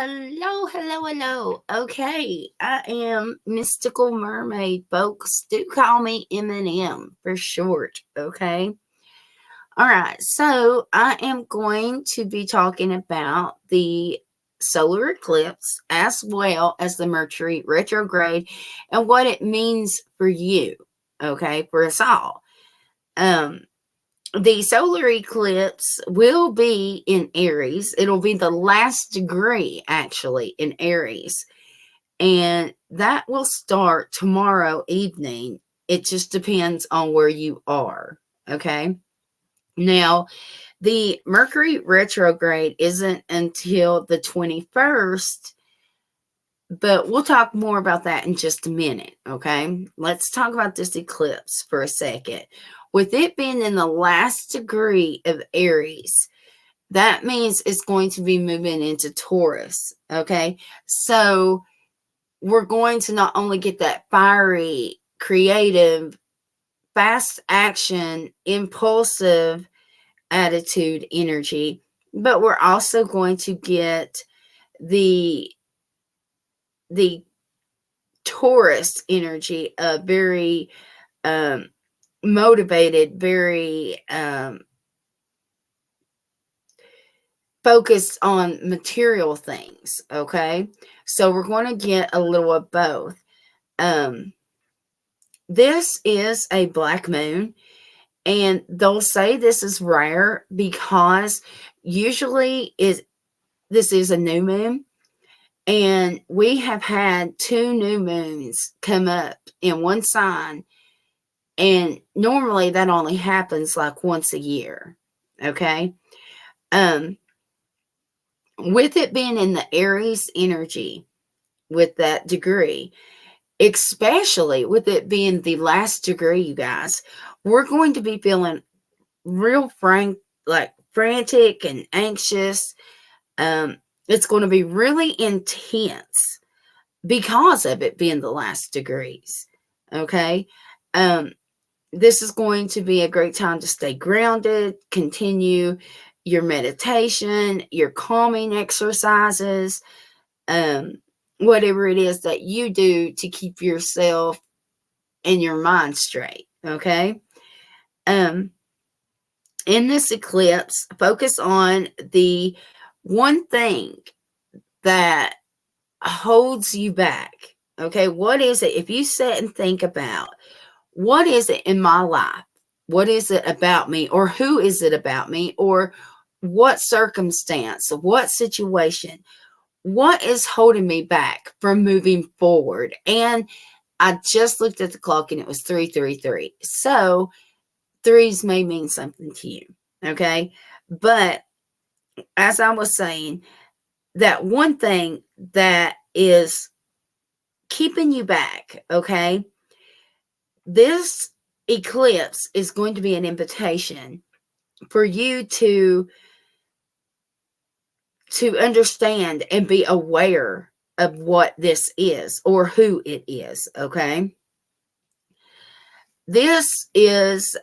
Hello, hello, hello. Okay, I am Mystical Mermaid, folks. Do call me M&M for short, okay? All right, so I am going to be talking about the solar eclipse as well as the Mercury retrograde and what it means for you, okay, for us all. The solar eclipse will be in Aries. It'll be the last degree, actually, in Aries. And that will start tomorrow evening. It just depends on where you are. Okay. Now, the Mercury retrograde isn't until the 21st, but we'll talk more about that in just a minute. Okay. Let's talk about this eclipse for a second. With it being in the last degree of Aries, that means it's going to be moving into Taurus. Okay. So we're going to not only get that fiery, creative, fast action, impulsive attitude energy, but we're also going to get the Taurus energy, very motivated, very focused on material things. Okay, so we're going to get a little of both. This is a black moon, and they'll say this is rare because usually this is a new moon, and we have had 2 new moons come up in one sign. And normally that only happens like once a year. Okay. With it being in the Aries energy with that degree, especially with it being the last degree, you guys, we're going to be feeling real frantic and anxious. It's going to be really intense because of it being the last degrees. Okay. This is going to be a great time to stay grounded, continue your meditation, your calming exercises, whatever it is that you do to keep yourself and your mind straight. Okay. In this eclipse, focus on the one thing that holds you back. Okay. What is it? If you sit and think about, what is it in my life? What is it about me? Or who is it about me? Or what circumstance? What situation? What is holding me back from moving forward? And I just looked at the clock and it was 3:33. So 3s may mean something to you. Okay. But as I was saying, that one thing that is keeping you back, okay? This eclipse is going to be an invitation for you to understand and be aware of what this is or who it is. Okay. This is,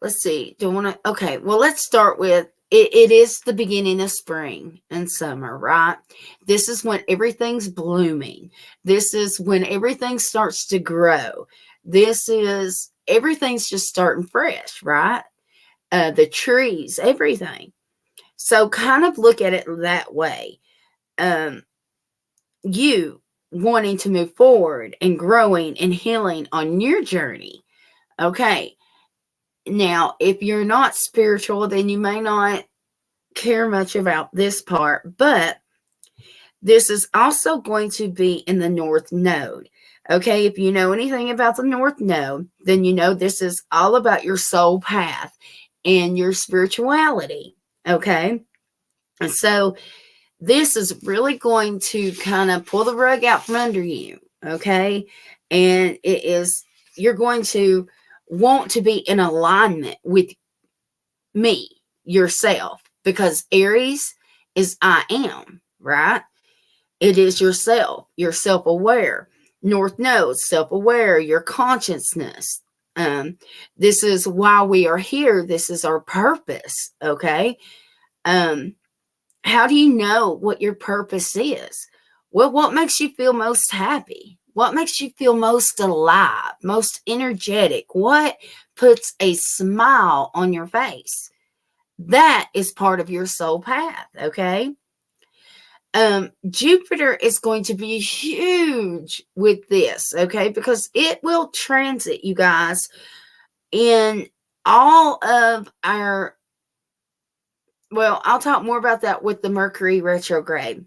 let's see. Do I want to, okay. Well, let's start with, it is the beginning of spring and summer, right? This is when everything's blooming. This is when everything starts to grow. This is, everything's just starting fresh, right? The trees, everything. So kind of look at it that way. You wanting to move forward and growing and healing on your journey. Okay. Now, if you're not spiritual, then you may not care much about this part, but this is also going to be in the North Node. Okay, if you know anything about the North Node, then you know this is all about your soul path and your spirituality. Okay, and so this is really going to kind of pull the rug out from under you. Okay, and it is, you're going to want to be in alignment with me, yourself, because Aries is I am, right? It is yourself. You're self-aware. North Node, self-aware, your consciousness. This is why we are here. This is our purpose. Okay. How do you know what your purpose is? Well, what makes you feel most happy? What makes you feel most alive, most energetic? What puts a smile on your face? That is part of your soul path, okay? Jupiter is going to be huge with this, okay? Because it will transit, you guys, in all of our, well, I'll talk more about that with the Mercury retrograde.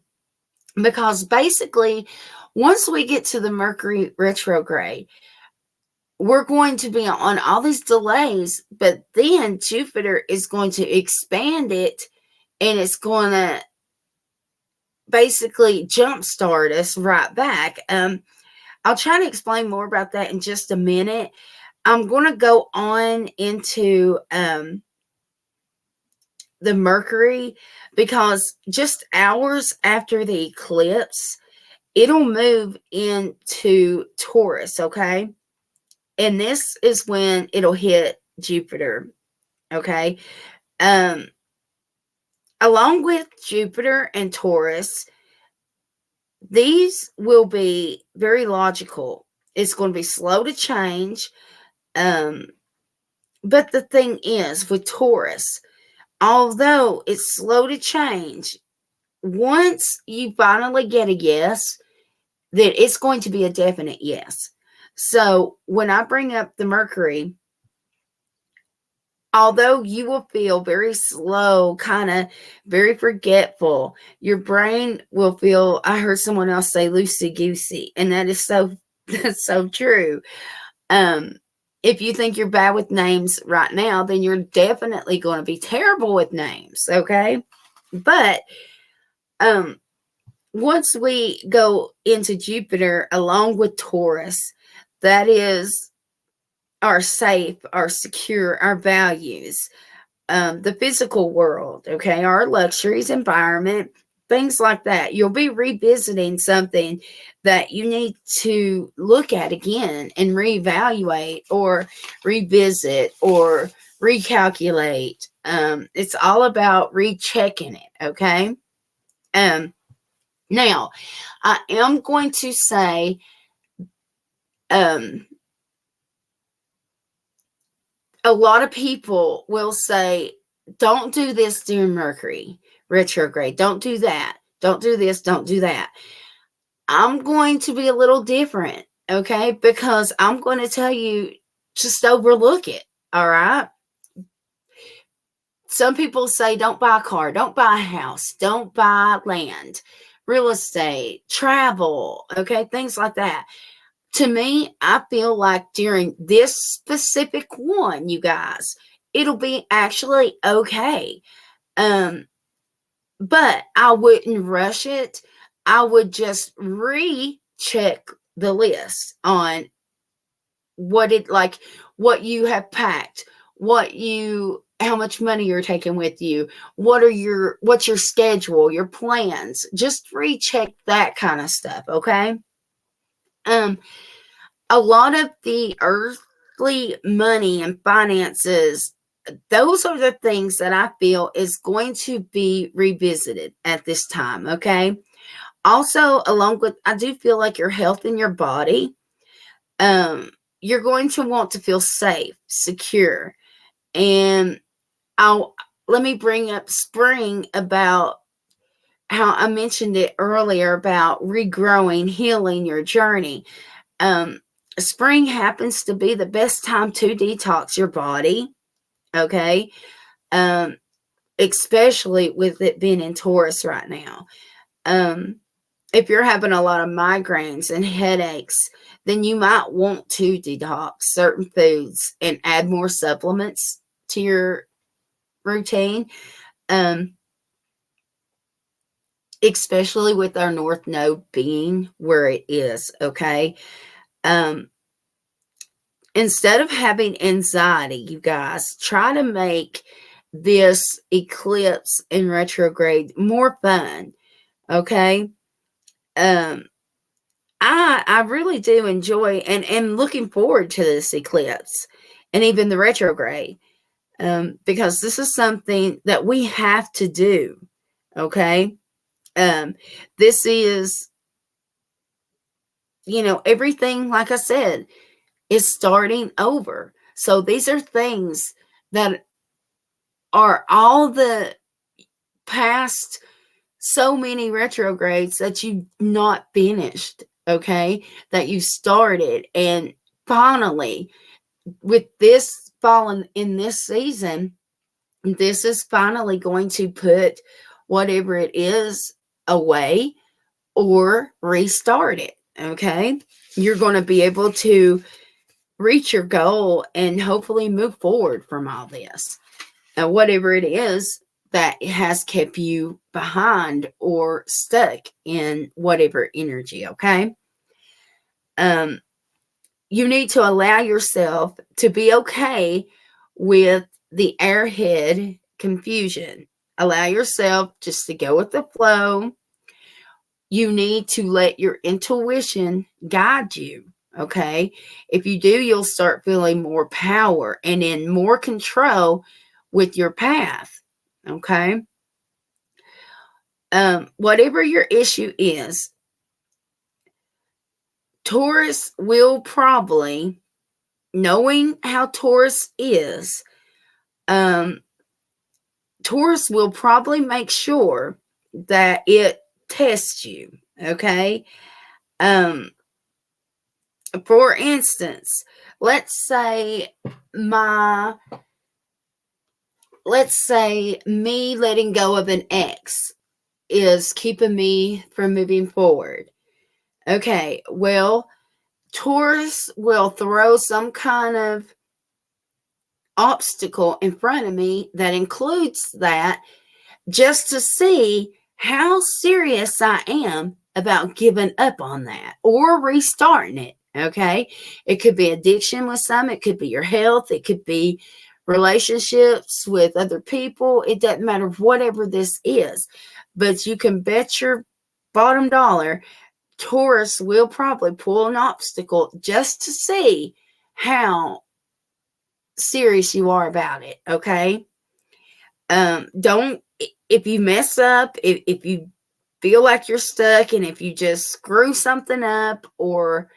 Because basically, once we get to the Mercury retrograde, we're going to be on all these delays, but then Jupiter is going to expand it, and it's going to basically jumpstart us right back. I'll try to explain more about that in just a minute. I'm going to go on into the Mercury, because just hours after the eclipse, it'll move into Taurus, okay? And this is when it'll hit Jupiter, okay? Along with Jupiter and Taurus, these will be very logical. It's going to be slow to change. But the thing is, with Taurus, although it's slow to change, once you finally get a yes, that it's going to be a definite yes. So when I bring up the Mercury, although you will feel very slow, kind of very forgetful, your brain will feel, I heard someone else say loosey-goosey, and that is that's so true. If you think you're bad with names right now, then you're definitely going to be terrible with names, okay? But once we go into Jupiter along with Taurus, that is our safe, our secure, our values, the physical world, okay, our luxuries, environment, things like that. You'll be revisiting something that you need to look at again and reevaluate or revisit or recalculate. It's all about rechecking it, okay? Now, I am going to say, a lot of people will say, don't do this during Mercury retrograde. Don't do that. Don't do this. Don't do that. I'm going to be a little different, okay? Because I'm going to tell you, just overlook it, all right? Some people say, don't buy a car, don't buy a house, don't buy land, real estate, travel, okay? Things like that. To me, I feel like during this specific one, you guys, it'll be actually okay. But I wouldn't rush it. I would just recheck the list on what you have packed, how much money you're taking with you, what's your schedule, your plans. Just recheck that kind of stuff, okay? A lot of the earthly money and finances, those are the things that I feel is going to be revisited at this time, okay? Also, along with, I do feel like your health and your body, you're going to want to feel safe, secure. And let me bring up spring, about how I mentioned it earlier about regrowing, healing your journey. Spring happens to be the best time to detox your body, okay? Especially with it being in Taurus right now. If you're having a lot of migraines and headaches, then you might want to detox certain foods and add more supplements to your routine. Especially with our North Node being where it is, okay? Instead of having anxiety, you guys, try to make this eclipse in retrograde more fun, okay? I really do enjoy and looking forward to this eclipse and even the retrograde, because this is something that we have to do. Okay. This is, everything, like I said, is starting over. So these are things that are all the past so many retrogrades that you've not finished, okay? That you started. And finally, with this falling in this season, this is finally going to put whatever it is away or restart it, okay? You're going to be able to reach your goal and hopefully move forward from all this. Now, whatever it is that has kept you behind or stuck in whatever energy, okay? You need to allow yourself to be okay with the airhead confusion. Allow yourself just to go with the flow. You need to let your intuition guide you. Okay. If you do, you'll start feeling more power and in more control with your path. Okay. Whatever your issue is, Taurus will probably, knowing how Taurus is, Taurus will probably make sure that it tests you. Okay. For instance, let's say me letting go of an ex is keeping me from moving forward. Okay, well, Taurus will throw some kind of obstacle in front of me that includes that, just to see how serious I am about giving up on that or restarting it. Okay. It could be addiction with some, it could be your health, it could be relationships with other people. It doesn't matter, whatever this is. But you can bet your bottom dollar Taurus will probably pull an obstacle just to see how serious you are about it. Okay. Don't, if you mess up, if you feel like you're stuck, and if you just screw something up or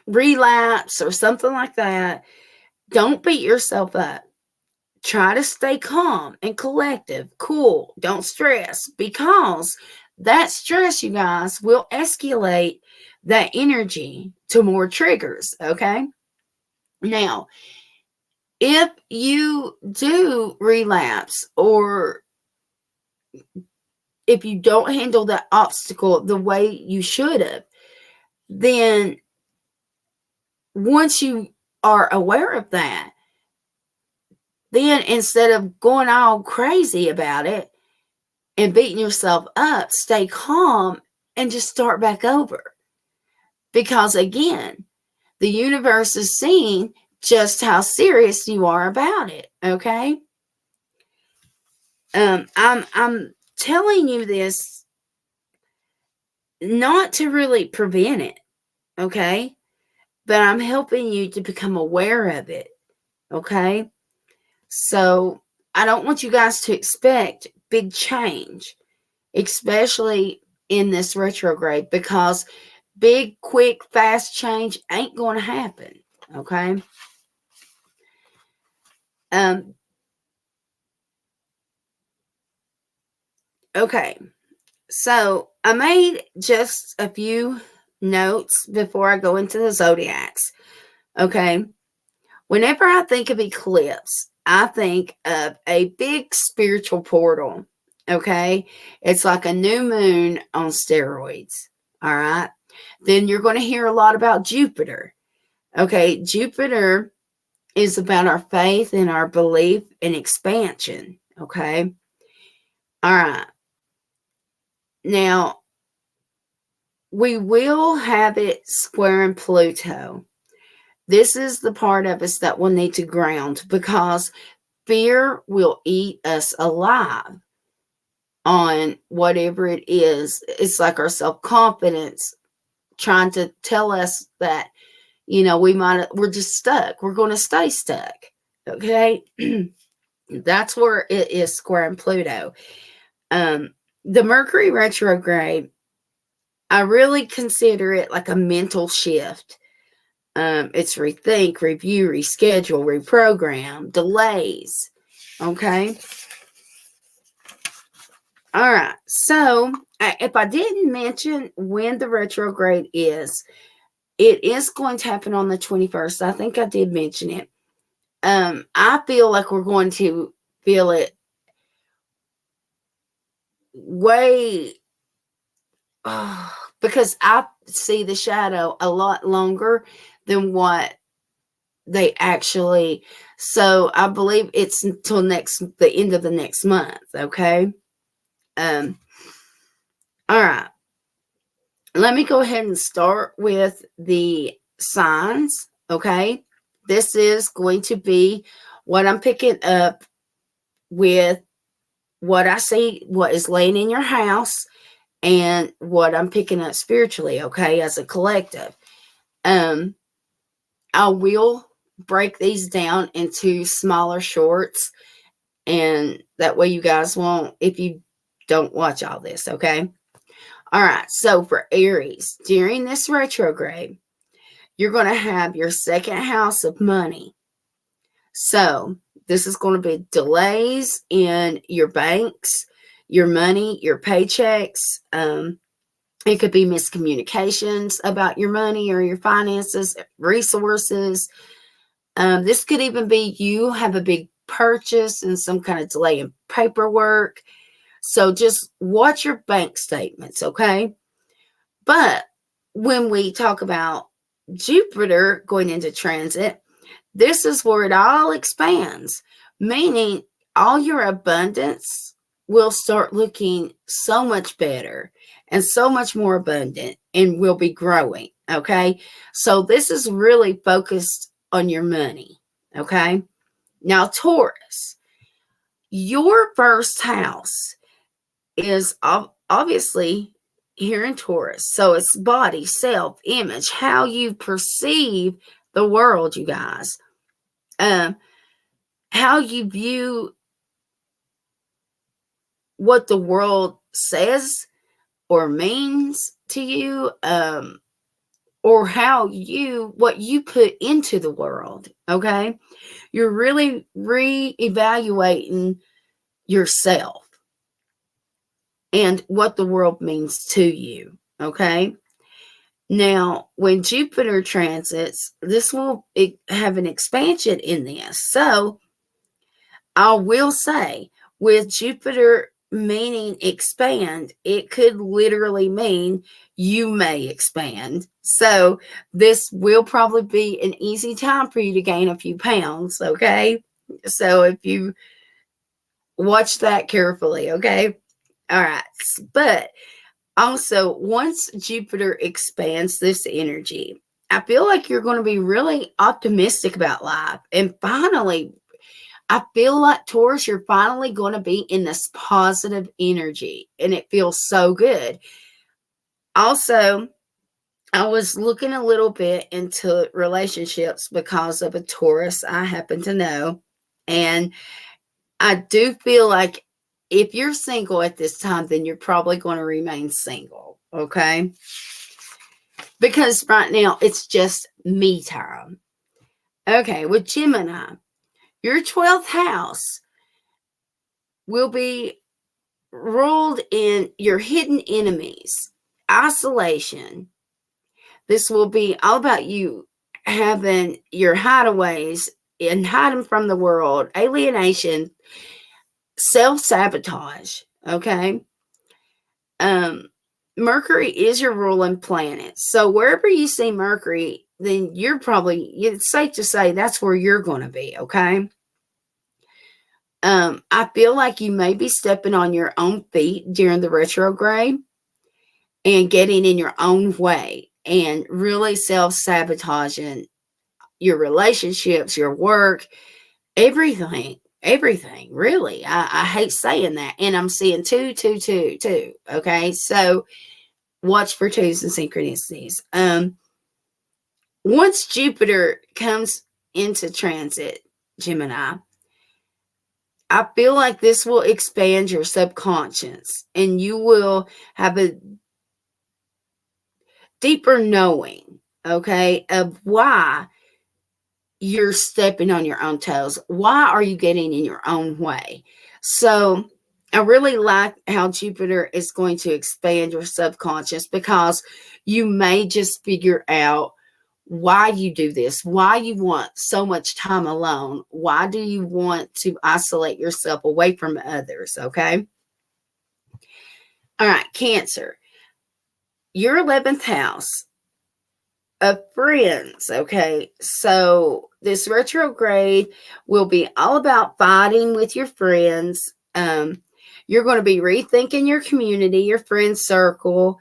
relapse or something like that, don't beat yourself up. Try to stay calm and collective, cool, don't stress, because that stress, you guys, will escalate that energy to more triggers. Okay. Now, if you do relapse, or if you don't handle that obstacle the way you should have, then once you are aware of that, then instead of going all crazy about it and beating yourself up, stay calm and just start back over. Because again, the universe is seeing just how serious you are about it. Okay. I'm telling you this not to really prevent it. Okay. But I'm helping you to become aware of it. Okay. So I don't want you guys to expect big change, especially in this retrograde, because big, quick, fast change ain't going to happen. Okay. Okay. So I made just a few notes before I go into the zodiacs. Okay. Whenever I think of eclipse, I think of a big spiritual portal. Okay. It's like a new moon on steroids. All right. Then you're going to hear a lot about Jupiter. Okay. Jupiter is about our faith and our belief and expansion. Okay. All right. Now, we will have it square in Pluto. This is the part of us that will need to ground, because fear will eat us alive. on whatever it is. It's like our self-confidence trying to tell us that, we're just stuck. We're going to stay stuck. Okay. That's where it is squaring Pluto. The Mercury retrograde, I really consider it like a mental shift. It's rethink, review, reschedule, reprogram, delays. Okay. All right. So if I didn't mention when the retrograde is, it is going to happen on the 21st. I think I did mention it. I feel like we're going to feel it way, because I see the shadow a lot longer than what they actually. So I believe it's until the end of the next month. Okay. All right. Let me go ahead and start with the signs. Okay. This is going to be what I'm picking up with what I see, what is laying in your house, and what I'm picking up spiritually, okay, as a collective. I will break these down into smaller shorts, and that way you guys won't, if you don't watch all this, okay? All right, so for Aries, during this retrograde, you're going to have your second house of money. So this is going to be delays in your banks, your money, your paychecks. It could be miscommunications about your money or your finances, resources. This could even be you have a big purchase and some kind of delay in paperwork. So just watch your bank statements, okay? But when we talk about Jupiter going into transit, this is where it all expands, meaning all your abundance will start looking so much better and so much more abundant and will be growing, okay? So this is really focused on your money, okay? Now, Taurus, your first house is obviously here in Taurus. So it's body, self, image, how you perceive the world, you guys. How you view what the world says or means to you, or what you put into the world, okay? You're really reevaluating yourself and what the world means to you, okay? Now, when Jupiter transits, this will have an expansion in this. So, I will say, with Jupiter meaning expand, it could literally mean you may expand. So, this will probably be an easy time for you to gain a few pounds, okay? So, if you watch that carefully, okay? All right. But also, once Jupiter expands this energy, I feel like you're going to be really optimistic about life. And finally, I feel like, Taurus, you're finally going to be in this positive energy. And it feels so good. Also, I was looking a little bit into relationships because of a Taurus I happen to know. And I do feel like if you're single at this time, then you're probably going to remain single, okay? Because right now, it's just me time. Okay, with Gemini, your 12th house will be ruled in your hidden enemies, isolation. This will be all about you having your hideaways and hiding from the world, alienation, self-sabotage, okay? Mercury is your ruling planet. So wherever you see Mercury, then it's safe to say that's where you're going to be, okay? I feel like you may be stepping on your own feet during the retrograde and getting in your own way and really self-sabotaging your relationships, your work, everything. everything, really. I hate saying that. And I'm seeing 2, 2, 2, 2. Okay. So watch for twos and synchronicities. Once Jupiter comes into transit, Gemini, I feel like this will expand your subconscious and you will have a deeper knowing, okay, of why you're stepping on your own toes. Why are you getting in your own way? So I really like how Jupiter is going to expand your subconscious, because you may just figure out why you do this, why you want so much time alone, why do you want to isolate yourself away from others, okay? All right, Cancer. Your 11th house of friends, okay? So this retrograde will be all about fighting with your friends. You're going to be rethinking your community, your friend circle.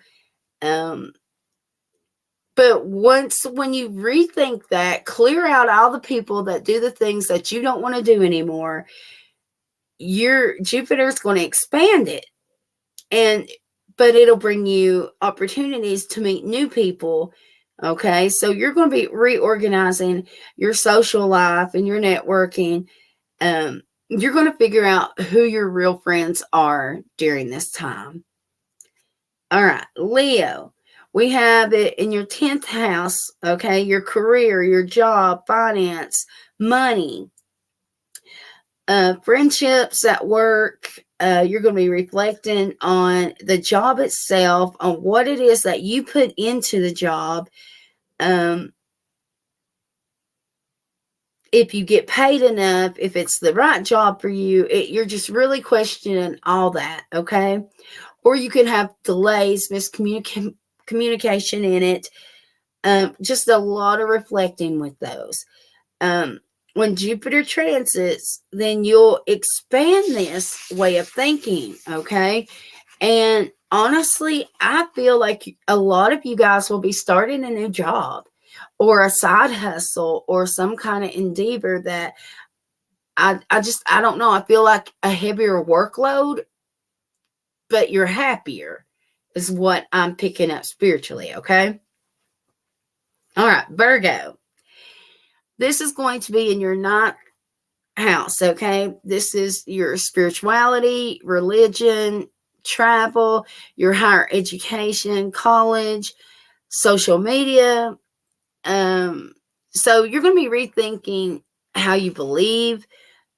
But when you rethink that, clear out all the people that do the things that you don't want to do anymore, your Jupiter's going to expand it. But it'll bring you opportunities to meet new people. Okay, so you're going to be reorganizing your social life and your networking. You're going to figure out who your real friends are during this time. All right, Leo. We have it in your 10th house, okay? Your career, your job, finance, money, friendships at work. You're going to be reflecting on the job itself, on what it is that you put into the job. If you get paid enough, if it's the right job for you, you're just really questioning all that, okay? Or you can have delays, miscommunication in it. Just a lot of reflecting with those. When Jupiter transits, then you'll expand this way of thinking, okay? And honestly, I feel like a lot of you guys will be starting a new job or a side hustle or some kind of endeavor that I don't know. I feel like a heavier workload, but you're happier is what I'm picking up spiritually, okay? All right, Virgo. This is going to be in your 9th house, okay? This is your spirituality, religion, travel, your higher education, college, social media. So you're going to be rethinking how you believe,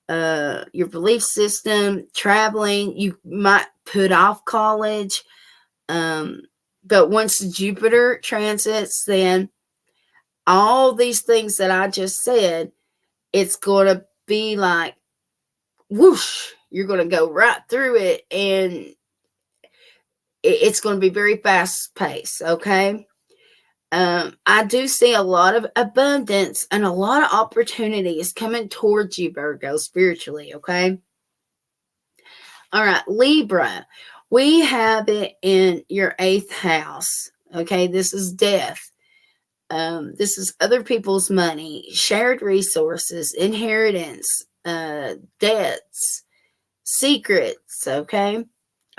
your belief system, traveling. You might put off college. But once Jupiter transits, then all these things that I just said, it's going to be like whoosh, you're going to go right through it, and it's going to be very fast paced, okay? I do see a lot of abundance and a lot of opportunities coming towards you, Virgo, spiritually, okay? All right, Libra. We have it in your 8th house, okay? This is death. This is other people's money, shared resources, inheritance, debts, secrets, okay?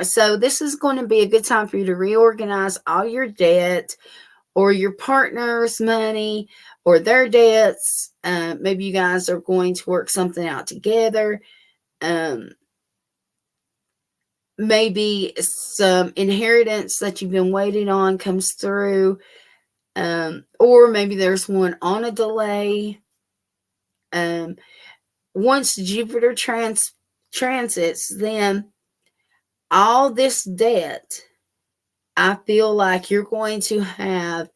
So this is going to be a good time for you to reorganize all your debt or your partner's money or their debts. Maybe you guys are going to work something out together. Maybe some inheritance that you've been waiting on comes through. Or maybe there's one on a delay. Once Jupiter transits, then all this debt, I feel like you're going to have,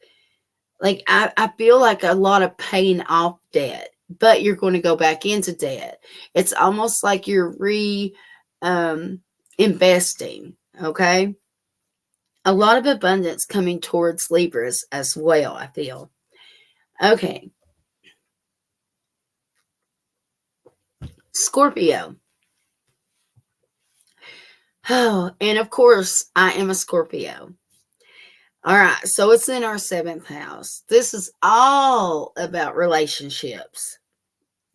like, I feel like a lot of paying off debt, but you're going to go back into debt. It's almost like you're investing, okay? A lot of abundance coming towards Libras as well, I feel. Okay. Scorpio. Oh, and of course, I am a Scorpio. All right, so it's in our 7th house. This is all about relationships.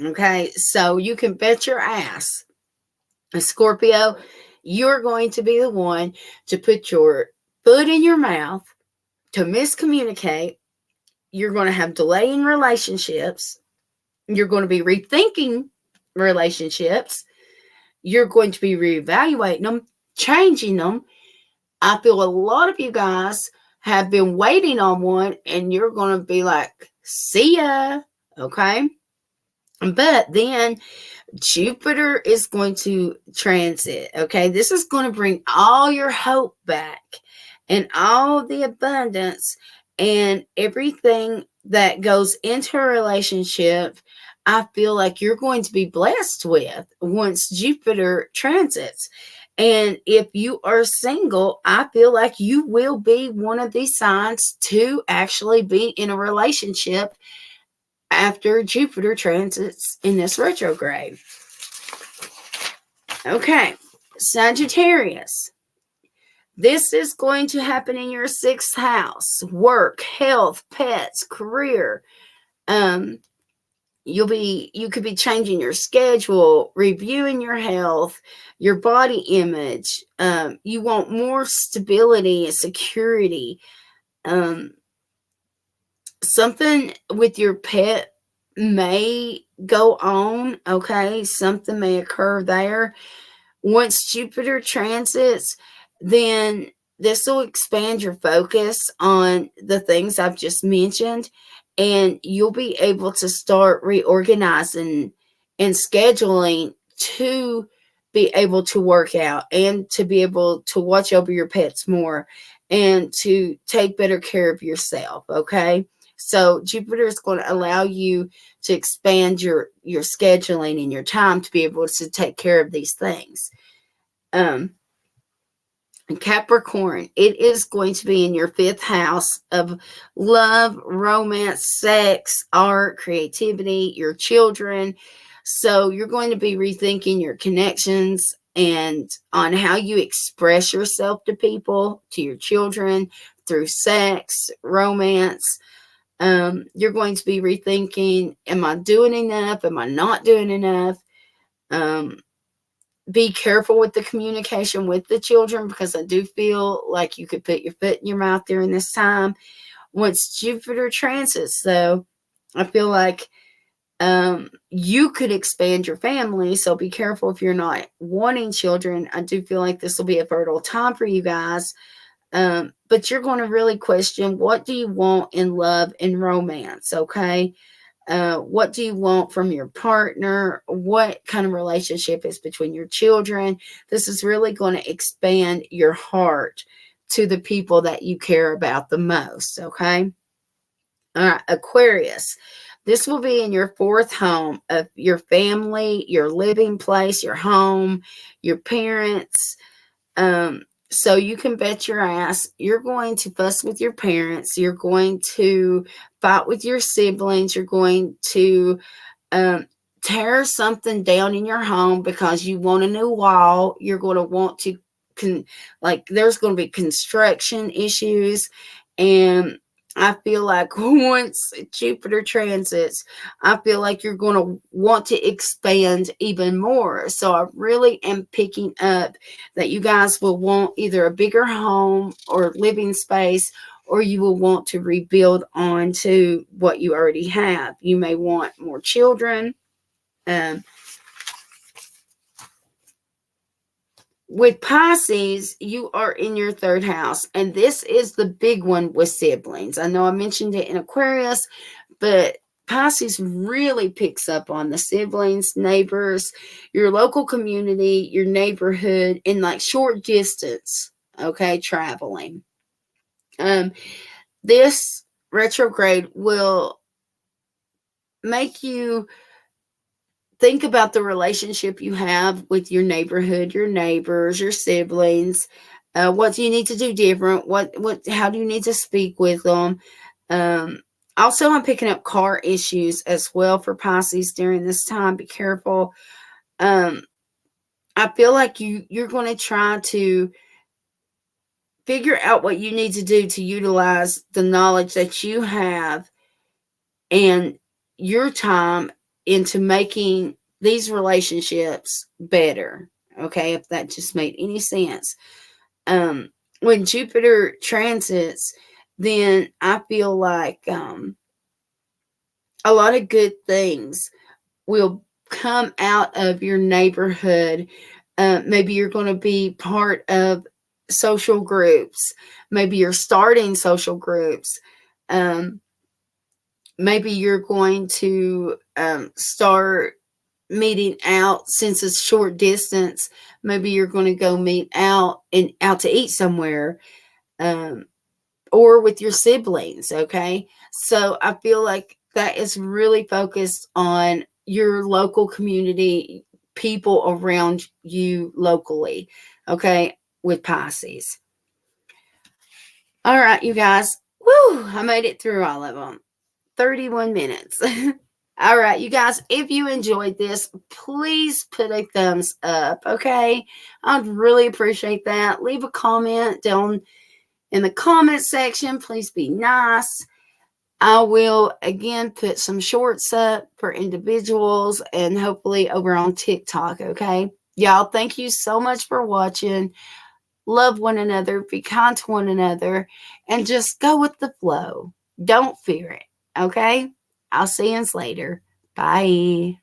Okay, so you can bet your ass, Scorpio, you're going to be the one to put your foot in your mouth, to miscommunicate. You're going to have delay in relationships. You're going to be rethinking relationships. You're going to be reevaluating them, changing them. I feel a lot of you guys have been waiting on one, and you're going to be like, see ya. Okay. But then Jupiter is going to transit. Okay. This is going to bring all your hope back and all the abundance and everything that goes into a relationship. I feel like you're going to be blessed with once Jupiter transits. And if you are single, I feel like you will be one of these signs to actually be in a relationship after Jupiter transits in this retrograde. Okay, Sagittarius. This is going to happen in your 6th house: work, health, pets, career. You could be changing your schedule, reviewing your health, your body image. You want more stability and security. Something with your pet may go on. Okay, something may occur there. Once Jupiter transits, then this will expand your focus on the things I've just mentioned, and you'll be able to start reorganizing and scheduling to be able to work out and to be able to watch over your pets more and to take better care of yourself. Okay. So Jupiter is going to allow you to expand your scheduling and your time to be able to take care of these things. Capricorn, it is going to be in your 5th house of love, romance, sex, art, creativity, your children. So you're going to be rethinking your connections and on how you express yourself to people, to your children, through sex, romance. You're going to be rethinking, am I doing enough? Am I not doing enough? Be careful with the communication with the children, because I do feel like you could put your foot in your mouth during this time. Once Jupiter transits, though, I feel like you could expand your family. So be careful if you're not wanting children. I do feel like this will be a fertile time for you guys. But you're going to really question, what do you want in love and romance? Okay. What do you want from your partner? What kind of relationship is between your children? This is really going to expand your heart to the people that you care about the most. Okay. All right. Aquarius. This will be in your 4th home of your family, your living place, your home, your parents. So you can bet your ass you're going to fuss with your parents. You're going to fight with your siblings. You're going to tear something down in your home because you want a new wall. You're going to want to, there's going to be construction issues. And I feel like once Jupiter transits, I feel like you're going to want to expand even more. So I really am picking up that you guys will want either a bigger home or living space, or you will want to rebuild onto what you already have. You may want more children. With Pisces, you are in your 3rd house, and this is the big one with siblings. I know I mentioned it in Aquarius, but Pisces really picks up on the siblings, neighbors, your local community, your neighborhood, in like short distance, okay, traveling. This retrograde will make you think about the relationship you have with your neighborhood, your neighbors, your siblings. What do you need to do different? How do you need to speak with them? Also, I'm picking up car issues as well for Pisces during this time. Be careful. I feel like you're going to try to figure out what you need to do to utilize the knowledge that you have and your time into making these relationships better. Okay, if that just made any sense. When Jupiter transits, then I feel like a lot of good things will come out of your neighborhood. Maybe you're going to be part of social groups. Maybe you're starting social groups. Maybe you're going to start meeting out, since it's short distance. Maybe you're going to go meet out and out to eat somewhere, or with your siblings. Okay, so I feel like that is really focused on your local community, people around you locally. Okay, with Pisces. All right, you guys. Woo! I made it through all of them. 31 minutes. All right, you guys, if you enjoyed this, please put a thumbs up, okay? I'd really appreciate that. Leave a comment down in the comment section. Please be nice. I will, again, put some shorts up for individuals and hopefully over on TikTok, okay? Y'all, thank you so much for watching. Love one another, be kind to one another, and just go with the flow. Don't fear it, okay? I'll see you later. Bye.